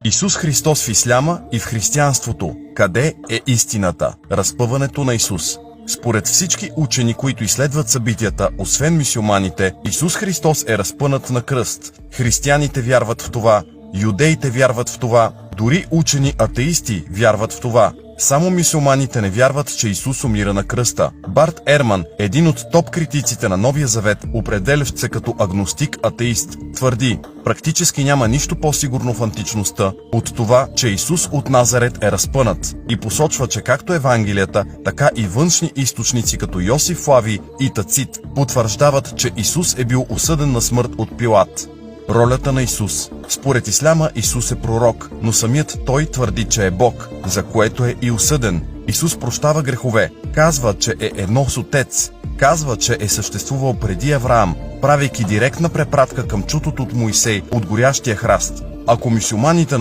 Исус Христос в исляма и в християнството. Къде е истината? Разпъването на Исус. Според всички учени, които изследват събитията, освен мюсюлманите, Исус Христос е разпънат на кръст. Християните вярват в това, юдеите вярват в това, дори учени атеисти вярват в това. Само мюсюлманите не вярват, че Исус умира на кръста. Барт Ерман, един от топ критиците на Новия Завет, определящ се като агностик-атеист, твърди: практически няма нищо по-сигурно в античността от това, че Исус от Назарет е разпънат, и посочва, че както Евангелията, така и външни източници като Йосиф Флавий и Тацит потвърждават, че Исус е бил осъден на смърт от Пилат. Ролята на Исус. Според исляма Исус е пророк, но самият той твърди, че е Бог, за което е и осъден. Исус прощава грехове, казва, че е едно с Отец, казва, че е съществувал преди Авраам, правейки директна препратка към чутото от Моисей от горящия храст. Ако мюсюлманите